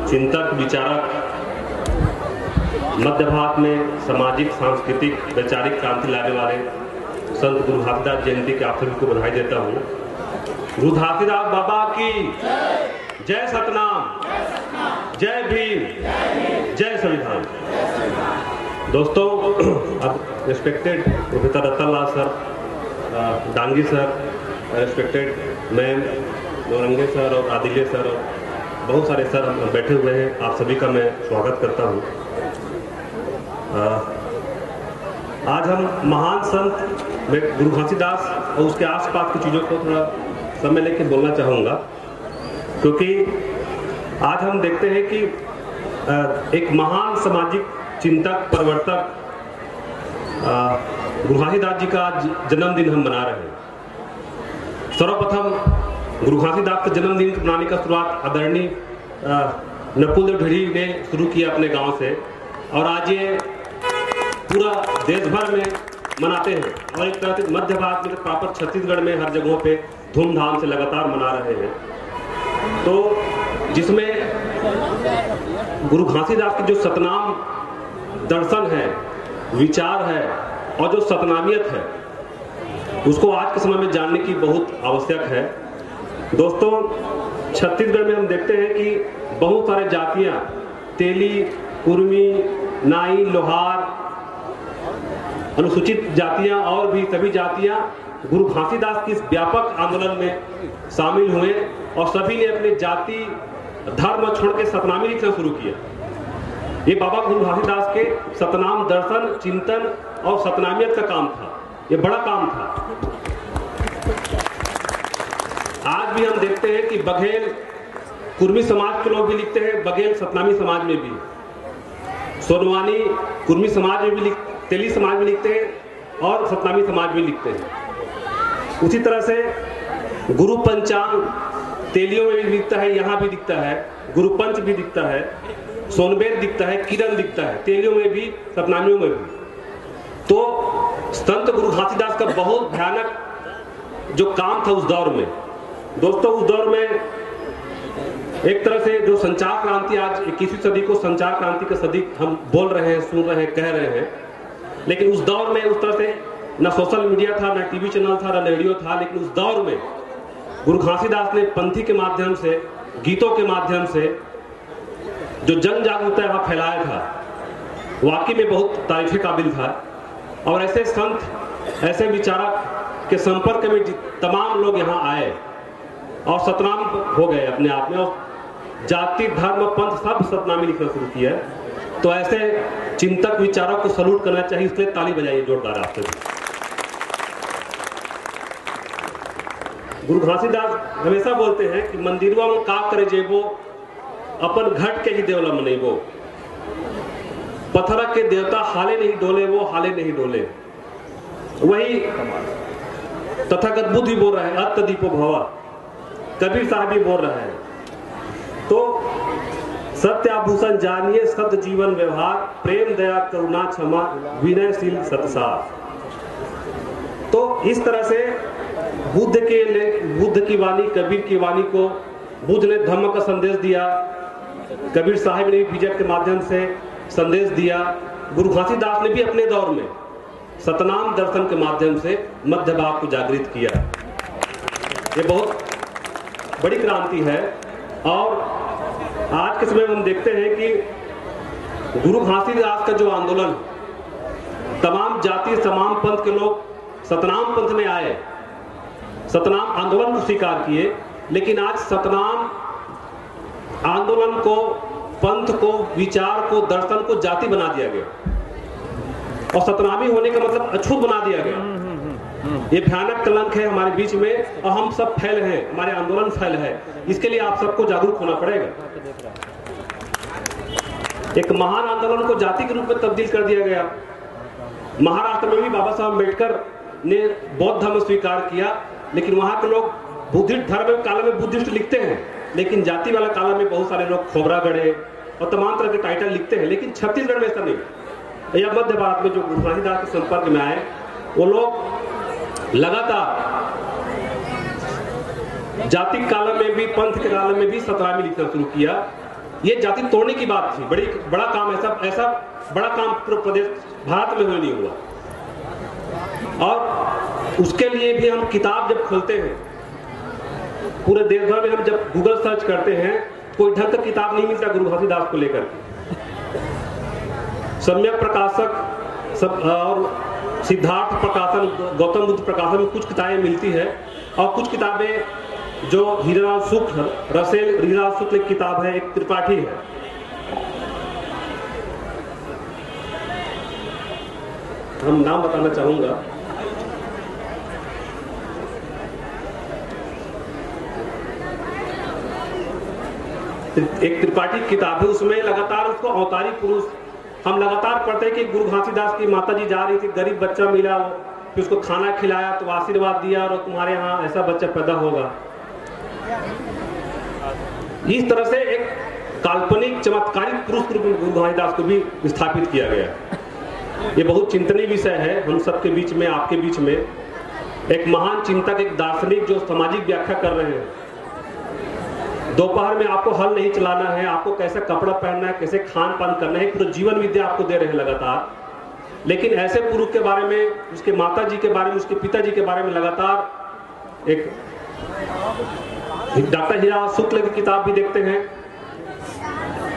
चिंतक विचारक, मध्य भारत में सामाजिक सांस्कृतिक वैचारिक क्रांति लाने वाले संत गुरु घासीदास जयंती के आप सभी को बधाई देता हूँ। गुरु घासीदास बाबा की जय सतनाम, जय भीम, जय संविधान। दोस्तों, अब respected professor Ratan Lal sir, Dangi sir, respected ma'am Naurange sir और आदिल्य सर और बहुत सारे सर बैठे हुए हैं, आप सभी का मैं स्वागत करता हूँ। आज हम महान संत में गुरु घासीदास और उसके आसपास की चीज़ों को थोड़ा समय लेके बोलना चाहूँगा, क्योंकि आज हम देखते हैं कि एक महान सामाजिक चिंतक परिवर्तक गुरु घासीदास जी का जन्मदिन हम मना रहे हैं। सर्वप्रथम गुरु घासीदास के जन्मदिन मनाने का शुरुआत आदरणीय नकुल देव ढेरी ने शुरू किया अपने गांव से, और आज ये पूरा देश भर में मनाते हैं और एक तरह से मध्य भारत में प्रॉपर छत्तीसगढ़ में हर जगहों पे धूमधाम से लगातार मना रहे हैं। तो जिसमें गुरु घासीदास की जो सतनाम दर्शन है, विचार है और जो सतनामियत है, उसको आज के समय में जानने की बहुत आवश्यक है। दोस्तों, छत्तीसगढ़ में हम देखते हैं कि बहुत सारे जातियां, तेली, कुर्मी, नाई, लोहार, अनुसूचित जातियां और भी सभी जातियां गुरु घासीदास की इस व्यापक आंदोलन में शामिल हुए और सभी ने अपने जाति धर्म छोड़ के सतनामी लिखना शुरू किया। ये बाबा गुरु घासीदास के सतनाम दर्शन, चिंतन और सतनामियत का काम था। ये बड़ा काम था। आज भी हम देखते हैं कि बघेल कुर्मी समाज के लोग भी लिखते हैं, बघेल सतनामी समाज में भी, सोनवानी कुर्मी समाज में भी, तेली समाज में लिखते हैं और सतनामी समाज में लिखते हैं। उसी तरह से गुरु पंचांग तेलियों में भी दिखता है, यहाँ भी दिखता है, गुरु पंच भी दिखता है, सोनबेद दिखता है, किरण दिखता है, तेलियों में भी, सतनामियों में भी। तो संत गुरु घासीदास का बहुत भयानक जो काम था उस दौर में। दोस्तों, उस दौर में एक तरह से जो संचार क्रांति, आज 21वीं सदी को संचार क्रांति का सदी हम बोल रहे हैं, सुन रहे हैं, कह रहे हैं, लेकिन उस दौर में उस तरह से ना सोशल मीडिया था, ना टीवी चैनल था, ना रेडियो था, लेकिन उस दौर में गुरु घासीदास ने पंथी के माध्यम से, गीतों के माध्यम से जो जन जागरूकता यहाँ फैलाया था, वाकई में बहुत तारीफ काबिल था। और ऐसे संत, ऐसे विचारक के संपर्क में तमाम लोग यहाँ आए और सतनाम हो गए अपने आप में, और जाति धर्म पंथ सब सतनामी लिखना शुरू किया। तो ऐसे चिंतक विचारक को सलूट करना चाहिए, इसलिए ताली बजाइए जोरदार आपसे। गुरु घासीदास हमेशा बोलते हैं कि मंदिरवा में का करे जेबो, अपन घट के ही देवला मनेबो, पत्थर के देवता हाले नहीं डोले, वो हाले नहीं डोले। वही तथागत बुद्ध भी बोल रहा है, अत्तदीपो भवा, कबीर साहब भी बोल रहा है। तो सत्य आभूषण जानिए, सत्य जीवन व्यवहार, प्रेम दया करुणा क्षमा विनयशील सतसार। तो इस तरह से बुद्ध की वाणी, कबीर की वाणी को, बुद्ध ने धम्म का संदेश दिया, कबीर साहब ने भी बीजक के माध्यम से संदेश दिया, गुरु घासीदास ने भी अपने दौर में सतनाम दर्शन के माध्यम से मध्य भाग को जागृत किया। ये बहुत बड़ी क्रांति है। और आज के समय में हम देखते हैं कि गुरु घासीदास का जो आंदोलन, तमाम जाति तमाम पंथ के लोग सतनाम पंथ में आए, सतनाम आंदोलन को स्वीकार किए, लेकिन आज सतनाम आंदोलन को, पंथ को, विचार को, दर्शन को जाति बना दिया गया और सतनामी होने का मतलब अछूत बना दिया गया। ये भयानक कलंक है हमारे बीच में और हम सब फैल हैं, हमारे आंदोलन फैल है। इसके लिए आप सबको जागरूक होना पड़ेगा। एक महान आंदोलन को जाति के रूप में तब्दील कर दिया गया। महाराष्ट्र में भी बाबा साहब अम्बेडकर ने बौद्ध धर्म स्वीकार किया, लेकिन वहां के लोग बुद्धिस्ट धर्म कालम में बुद्धिस्ट लिखते हैं, लेकिन जाति वाला कालम में बहुत सारे लोग खोबरा गढ़े और तमाम तरह के टाइटल लिखते हैं। लेकिन छत्तीसगढ़ में ऐसा नहीं। या मध्य भारत में जो गुरु घासीदास के संपर्क में आए, वो लोग लगातार जाति कालम में भी, पंथ के कालम में भी सतनामी लिखना शुरू किया। ये जाति तोड़ने की बात थी। बड़ा काम ऐसा बड़ा काम पूरे प्रदेश भारत में नहीं हुआ। और उसके लिए भी हम किताब जब खोलते हैं, पूरे देश भर में हम जब गूगल सर्च करते हैं, कोई ढंग का किताब नहीं मिलता गुरु घासीदास को लेकर के। सम्यक प्रकाशक सब और सिद्धार्थ प्रकाशन, गौतम बुद्ध प्रकाशन में कुछ किताबें मिलती है, और कुछ किताबें जो हीरालाल शुक्ल, रसेल हीरालाल शुक्ल की किताब है, एक त्रिपाठी है। हम नाम बताना चाहूंगा। एक त्रिपाठी किताब है, उसमें लगातार उसको अवतारी पुरुष हम लगातार पढ़ते हैं कि गुरु घासीदास की माता जी जा रही थी, गरीब बच्चा मिला, फिर उसको खाना खिलाया तो आशीर्वाद दिया और तुम्हारे यहाँ ऐसा बच्चा पैदा होगा। इस तरह से एक काल्पनिक चमत्कारिक पुरुष गुरु घासीदास को भी स्थापित किया गया। ये बहुत चिंतनीय विषय है हम सबके बीच में, आपके बीच में। एक महान चिंतक, एक दार्शनिक जो सामाजिक व्याख्या कर रहे हैं। दोपहर में आपको हल नहीं चलाना है, आपको कैसे कपड़ा पहनना है, कैसे खान पान करना है, पूरा जीवन विद्या आपको दे रहे हैं लगातार। लेकिन ऐसे पुरुष के बारे में, उसके माता जी के बारे में, उसके पिताजी के बारे में लगातार एक डॉक्टर हीरा शुक्ल की किताब भी देखते हैं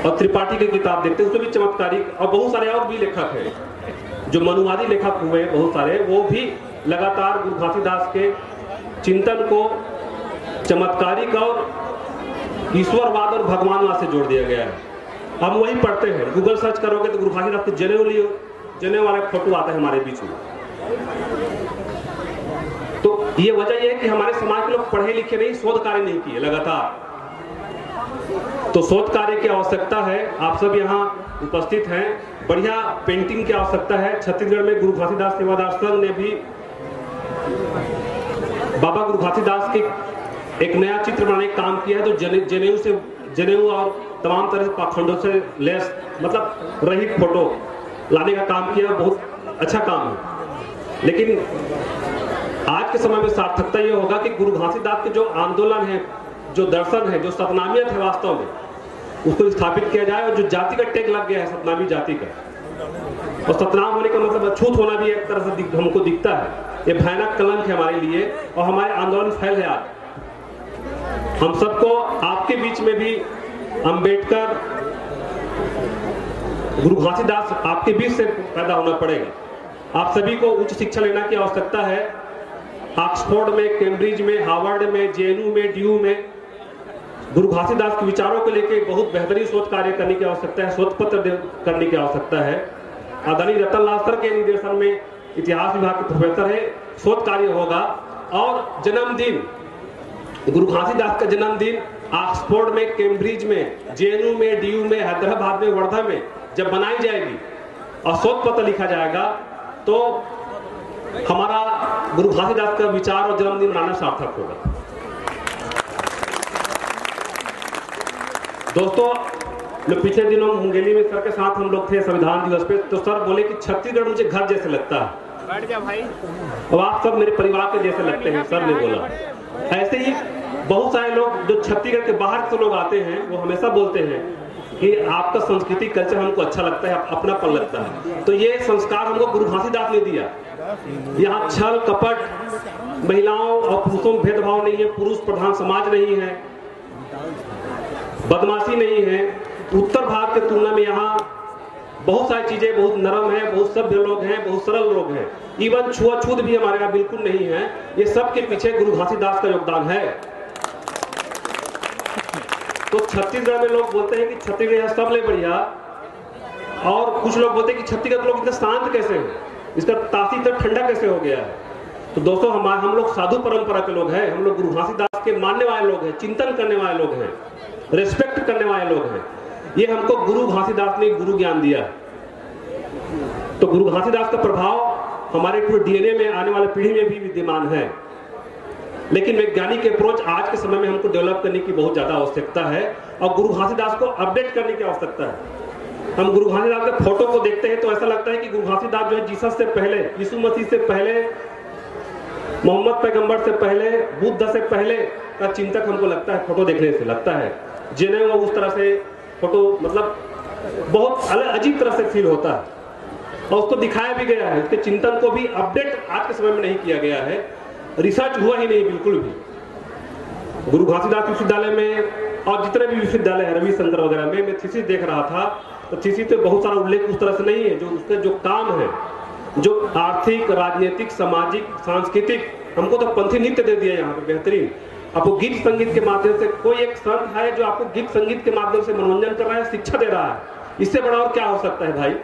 और त्रिपाठी की किताब देखते हैं, उसमें भी चमत्कारिक, और बहुत सारे और भी लेखक हैं जो मनुवादी लेखक हुए बहुत सारे, वो भी लगातार गुरु घासीदास के चिंतन को चमत्कारिक और ईश्वरवाद और भगवानवाद से जोड़ दिया गया है। हम वही पढ़ते हैं, गूगल सर्च करोगे तो गुरु घासीदास के जने वाले फोटो आता है हमारे बीच में। तो ये वजह यह है कि हमारे समाज के लोग पढ़े लिखे नहीं, शोध कार्य नहीं किए लगातार। तो शोध कार्य की आवश्यकता है। आप सब यहाँ उपस्थित हैं, बढ़िया पेंटिंग की आवश्यकता है। छत्तीसगढ़ में गुरु घासीदास सेवादार संघ ने भी बाबा गुरु घासीदास के एक नया चित्र बनाने का काम किया है, जो जनेऊ और तमाम तरह के पाखंडों से लेस, मतलब रहित फोटो लाने का काम किया। बहुत अच्छा काम है। लेकिन आज के समय में सार्थकता ये होगा कि गुरु घासीदास के जो आंदोलन है, जो दर्शन है, जो सतनामियत है, वास्तव में उसको स्थापित किया जाए। और जो जाति का टैग लग गया है, सतनामी जाति का, और सतनाम होने का मतलब अछूत होना भी एक तरह से हमको दिखता है। ये भयानक कलंक है हमारे लिए, और हमारे आंदोलन फैल है। आज हम सबको आपके बीच में भी अंबेडकर, गुरु घासीदास आपके बीच से पैदा होना पड़ेगा। आप सभी को उच्च शिक्षा लेना की आवश्यकता है। ऑक्सफोर्ड में, कैम्ब्रिज में, हार्वर्ड में, जेएनयू में, डीयू में गुरु घासीदास के विचारों को लेकर बहुत बेहतरीन शोध कार्य करने की आवश्यकता है, शोध पत्र करने की आवश्यकता है। आदरणीय रतनलाल सर के निर्देशन में इतिहास विभाग के प्रोफेसर है, शोध कार्य होगा। और जन्मदिन, गुरु घासीदास का जन्मदिन ऑक्सफोर्ड में, कैम्ब्रिज में, जेएनयू में, डीयू में, हैदराबाद में, वर्धा में जब बनाई जाएगी और शोध पत्र लिखा जाएगा, तो हमारा गुरु घासीदास का विचार और जन्मदिन मनाना सार्थक होगा। दोस्तों, जो पिछले दिनों मुंगेली में सर के साथ हम लोग थे संविधान दिवस पे, तो सर बोले कि छत्तीसगढ़ मुझे घर जैसे लगता है। बैठ जा भाई, अब आप सब मेरे परिवार के जैसे लगते हैं, सर ने बोला। ऐसे ही बहुत सारे लोग जो छत्तीसगढ़ के बाहर से लोग आते हैं, वो हमेशा बोलते हैं कि आपका संस्कृति कल्चर हमको अच्छा लगता है, अपनापन लगता है। तो ये संस्कार हमको गुरु घासीदास ने दिया। यहाँ छल कपट, महिलाओं और पुरुषों में भेदभाव नहीं है, पुरुष प्रधान समाज नहीं है, बदमाशी नहीं है। उत्तर भारत की तुलना में यहाँ बहुत सारी चीजें बहुत नरम है, बहुत सभ्य लोग हैं, बहुत सरल लोग हैं। इवन छुआछूत भी हमारे यहाँ बिल्कुल नहीं है। ये सब के पीछे गुरु घासीदास का योगदान है। तो छत्तीसगढ़ में लोग बोलते हैं कि छत्तीसगढ़ सब ले बढ़िया, और कुछ लोग बोलते हैं कि छत्तीसगढ़ लोग इतना शांत कैसे हैं, इसका तासी इतना ठंडा कैसे हो गया है। तो दोस्तों, हम लोग साधु परंपरा के लोग हैं, हम लोग गुरु घासीदास के मानने वाले लोग हैं, चिंतन करने वाले लोग हैं, रिस्पेक्ट करने वाले लोग हैं। ये हमको गुरु घासीदास ने गुरु ज्ञान दिया। तो गुरु घासीदास का प्रभाव हमारे पूरे डीएनए में, आने वाले पीढ़ी में भी विद्यमान है। लेकिन वैज्ञानिक अप्रोच आज के समय में हमको डेवलप करने की बहुत ज्यादा आवश्यकता है, और गुरु घासीदास को अपडेट करने की आवश्यकता है। हम गुरु घासीदास के फोटो को देखते हैं तो ऐसा लगता है कि गुरु घासीदास जो है जीसस से पहले, यीशु मसीह से पहले, मोहम्मद पैगंबर से पहले, बुद्ध से पहले का चिंतक हमको लगता है, फोटो देखने से लगता है। जिन्हें वो उस तरह से फोटो मतलब बहुत अलग अजीब तरह से फील होता है, और उसको दिखाया भी गया है। उसके चिंतन को भी अपडेट आज के समय में नहीं किया गया है, रिसर्च हुआ ही नहीं बिल्कुल भी। गुरु घासीदास विश्वविद्यालय में और जितने भी विश्वविद्यालय है, रविशंकर वगैरह में, मैं थीसिस देख रहा था, तो थीसिस पे बहुत सारा उल्लेख उस तरह से नहीं है। जो उसके जो काम है, जो आर्थिक, राजनीतिक, सामाजिक, सांस्कृतिक, हमको तो पंथी नृत्य दे दिया यहाँ पे बेहतरीन। आपको गीत संगीत के माध्यम से, कोई एक संत है जो आपको गीत संगीत के माध्यम से मनोरंजन कर रहा है, शिक्षा दे रहा है, इससे बड़ा और क्या हो सकता है भाई।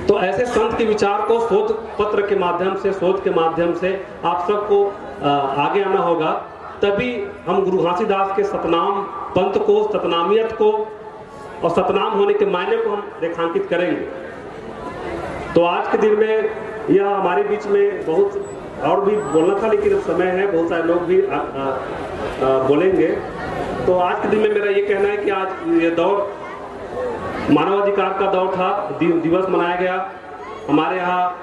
तो ऐसे संत के विचार को शोध पत्र के माध्यम से, शोध के माध्यम से आप सबको आगे आना होगा, तभी हम गुरु घासीदास के सतनाम पंथ को, सतनामियत को और सतनाम होने के मायने को हम रेखांकित करेंगे। तो आज के दिन में यह हमारे बीच में बहुत और भी बोलना था, लेकिन समय है, बहुत सारे लोग भी बोलेंगे। तो आज के दिन में मेरा ये कहना है कि आज ये दौर मानवाधिकार का दौर था, दिवस मनाया गया हमारे यहाँ।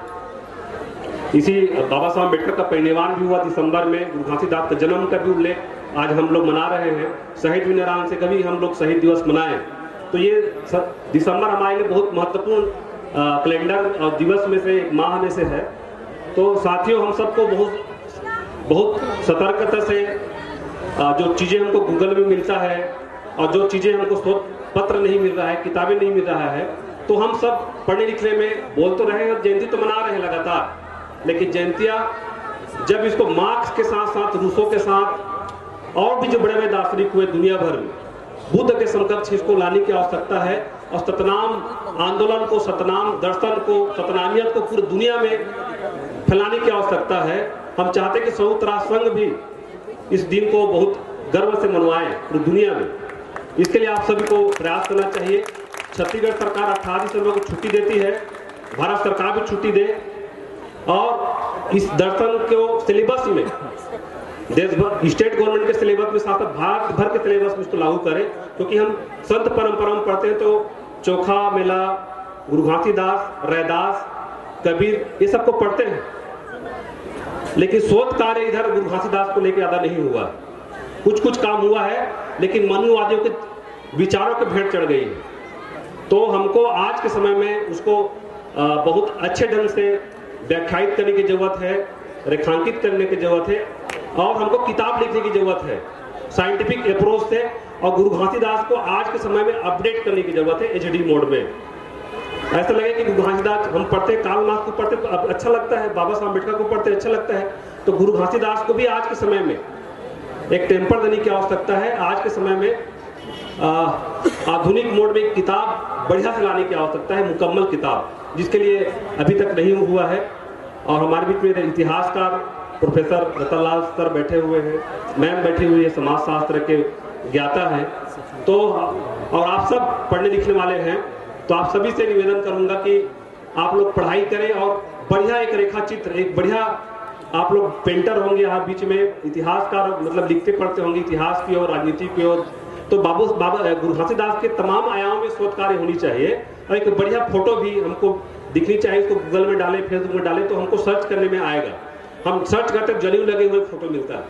इसी बाबा साहब अम्बेडकर का परिनिर्वाण भी हुआ दिसंबर में, गुरु घासीदास का जन्म का भी उल्लेख आज हम लोग मना रहे हैं। शहीद वीरनारायण से कभी हम लोग शहीद दिवस मनाएं, तो ये दिसंबर हमारे लिए बहुत महत्वपूर्ण कैलेंडर और दिवस में से, एक माह में से है। तो साथियों, हम सबको बहुत सतर्कता से जो चीज़ें हमको गूगल में मिलता है और जो चीज़ें हमको शोध पत्र नहीं मिल रहा है, किताबें नहीं मिल रहा है, तो हम सब पढ़ने लिखने में बोल तो रहे हैं, जयंती तो मना रहे हैं लगातार, लेकिन जयंतियाँ जब इसको मार्क्स के साथ साथ, रूसों के साथ और भी जो बड़े बड़े दार्शनिक हुए दुनिया भर में, बुद्ध के समकक्ष इसको लाने की आवश्यकता है। और सतनाम आंदोलन को, सतनाम दर्शन को, सतनामियत को पूरी दुनिया में फैलाने की आवश्यकता है। हम चाहते हैं कि संयुक्त राष्ट्र संघ भी इस दिन को बहुत गर्व से मनवाए पूरी दुनिया में। इसके लिए आप सभी को प्रयास करना चाहिए। छत्तीसगढ़ सरकार 18 दिसंबर को छुट्टी देती है, भारत सरकार भी छुट्टी दे, और इस दर्शन को सिलेबस में, देश भर स्टेट गवर्नमेंट के सिलेबस में, साथ भारत भर के सिलेबस में इसको लागू करें। क्योंकि हम संत परंपरा में पढ़ते हैं तो चोखा मेला, गुरु घासीदास, रैदास, कबीर, ये सबको पढ़ते हैं, लेकिन शोध कार्य इधर गुरु घासीदास को लेकर ज्यादा नहीं हुआ। कुछ काम हुआ है, लेकिन मनुवादियों के विचारों के भेंट चढ़ गई है। तो हमको आज के समय में उसको बहुत अच्छे ढंग से व्याख्यायित करने की जरूरत है, रेखांकित करने की जरूरत है, और हमको किताब लिखने की जरूरत है साइंटिफिक अप्रोच से। और गुरु घासीदास को आज के समय में अपडेट करने की जरूरत है एचडी मोड में। ऐसा लगे कि गुरु घासीदास हम पढ़ते, कार्ल मार्क्स को पढ़ते तो अच्छा लगता है, बाबा साहब अम्बेडकर को पढ़ते अच्छा लगता है, तो गुरु घासीदास को भी आज के समय में एक टेम्पर देने की आवश्यकता है। आज के समय में आधुनिक मोड में एक किताब बढ़िया से लाने की आवश्यकता है, मुकम्मल किताब, जिसके लिए अभी तक नहीं हुआ है। और हमारे बीच में इतिहासकार प्रोफेसर रतनलाल सर बैठे हुए हैं, मैम बैठी हुई है, समाज शास्त्र के ज्ञाता है, तो और आप सब पढ़ने लिखने वाले हैं, तो आप सभी से निवेदन करूंगा कि आप लोग पढ़ाई करें और बढ़िया एक रेखा चित्र, एक बढ़िया आप लोग पेंटर होंगे यहाँ बीच में, इतिहासकार मतलब लिखते पढ़ते होंगे इतिहास की और राजनीति की ओर। तो बाबा गुरु घासीदास के तमाम आयामों में शोध कार्य होनी चाहिए, और एक बढ़िया फोटो भी हमको दिखनी चाहिए। इसको गूगल में डालें, फेसबुक में डालें, तो हमको सर्च करने में आएगा। हम सर्च करते जनेऊ लगे हुए फोटो मिलता है,